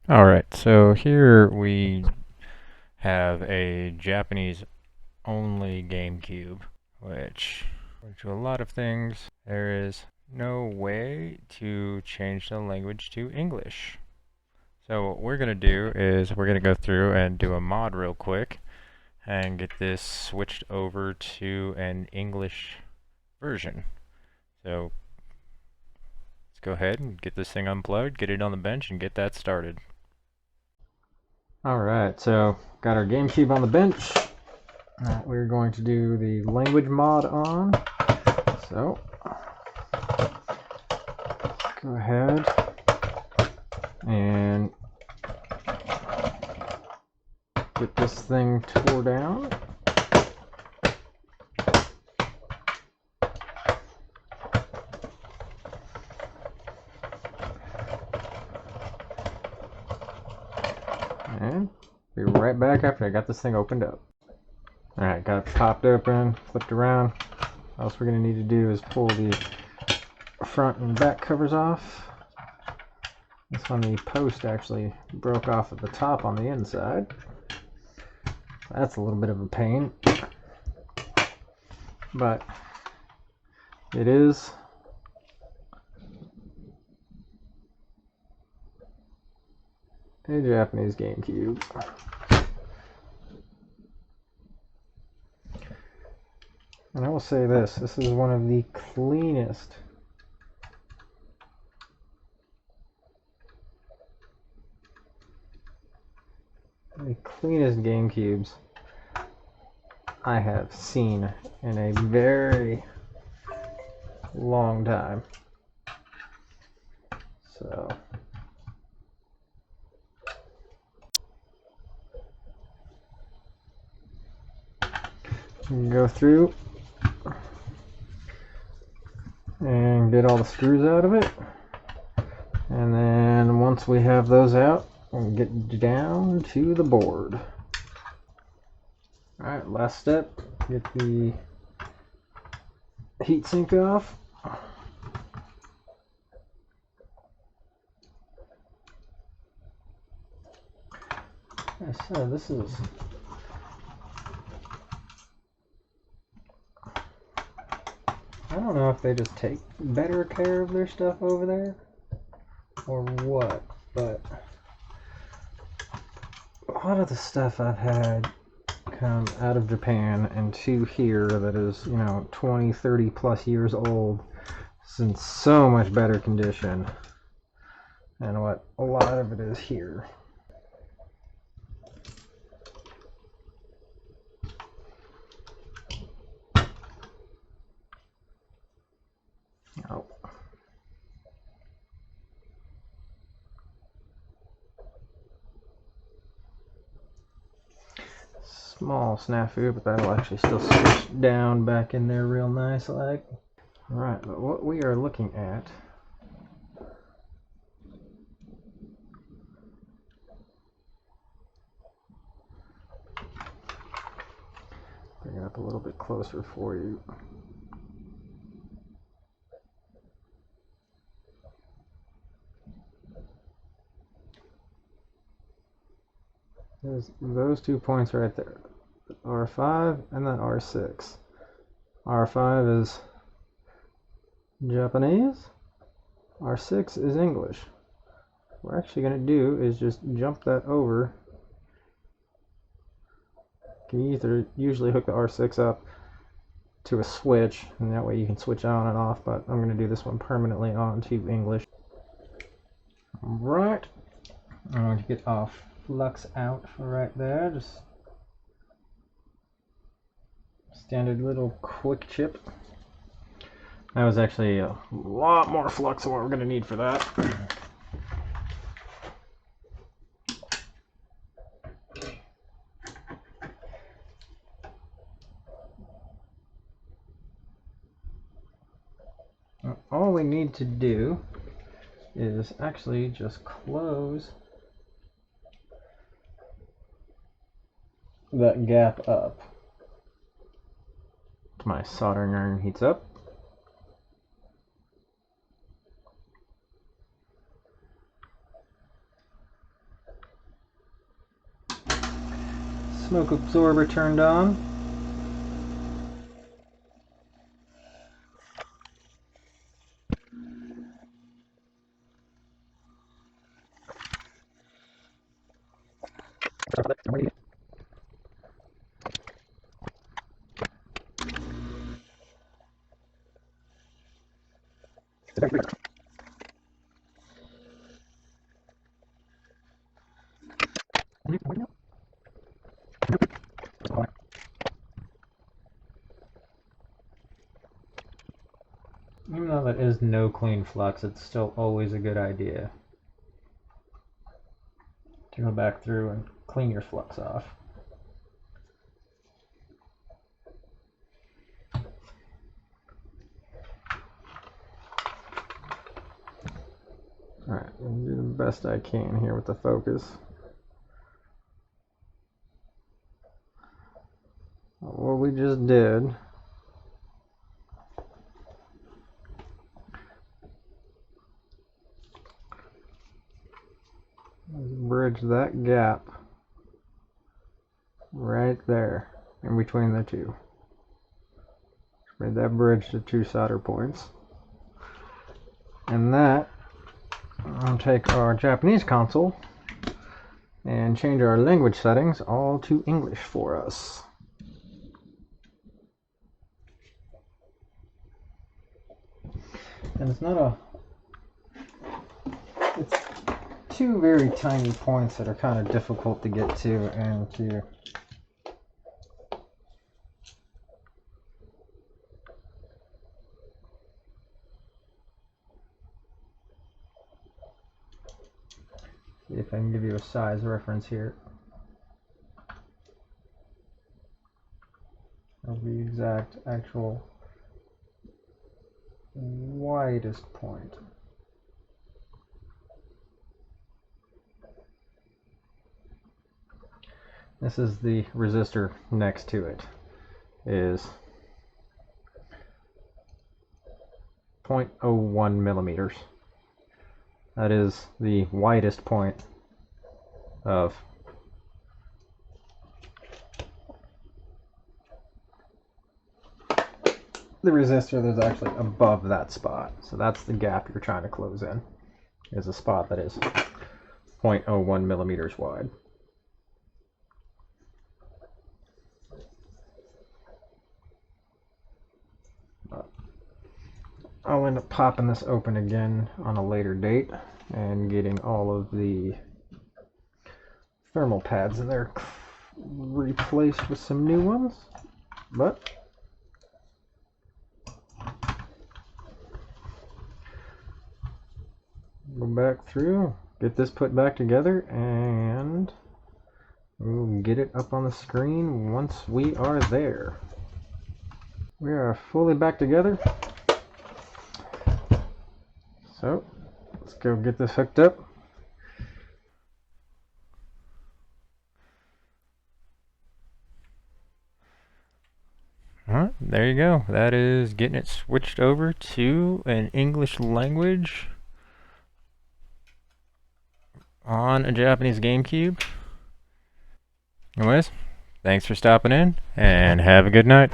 Alright, so here we have a Japanese only GameCube, which to a lot of things there is no way to change the language to English. So what we're going to do is we're going to go through and do a mod real quick and get this switched over to an English version. So let's go ahead and get this thing unplugged, get it on the bench, and get that started. Alright, so got our GameCube on the bench. We're going to do the language mod on. So go ahead and get this thing tore down. And be right back after I got this thing opened up. Alright, got it popped open, flipped around. All else we're going to need to do is pull the front and back covers off. This one, the post actually broke off at the top on the inside. That's a little bit of a pain. But it is a Japanese GameCube. And I will say this is one of the cleanest GameCubes I have seen in a very long time. So you can go through and get all the screws out of it, and then once we have those out, we'll get down to the board. Alright, last step, get the heatsink off. So this is I don't know if they just take better care of their stuff over there or what, but a lot of the stuff I've had come out of Japan and to here that is, 20, 30 plus years old, is in so much better condition than what a lot of it is here. Oh. Small snafu, but that'll actually still switch down back in there real nice like. Alright, but what we are looking at bring it up a little bit closer for you. There's those 2 points right there, R5 and then R6. R5 is Japanese, R6 is English. What we're actually going to do is just jump that over. You can either usually hook the R6 up to a switch, and that way you can switch on and off, but I'm going to do this one permanently on to English. Alright, I'm going to get off flux out for right there, just standard little quick chip. That was actually a lot more flux than what we're going to need for that. All we need to do is actually just close that gap up. My soldering iron heats up. Smoke absorber turned on. Even though that is no clean flux, it's still always a good idea to go back through and clean your flux off. Alright, I'm going to do the best I can here with the focus. What we just did is bridge that gap right there in between the two. Made that bridge to 2 solder points. And that, I'll take our Japanese console and change our language settings all to English for us. And it's two very tiny points that are kind of difficult to get to and to see if I can give you a size reference here of the exact actual widest point. This is the resistor next to it, is 0.01 millimeters. That is the widest point of the resistor that's actually above that spot. So that's the gap you're trying to close in, is a spot that is 0.01 millimeters wide. I'll end up popping this open again on a later date and getting all of the thermal pads in there replaced with some new ones. But go back through, get this put back together, and we'll get it up on the screen once we are there. We are fully back together. So let's go get this hooked up. Alright, there you go. That is getting it switched over to an English language on a Japanese GameCube. Anyways, thanks for stopping in and have a good night.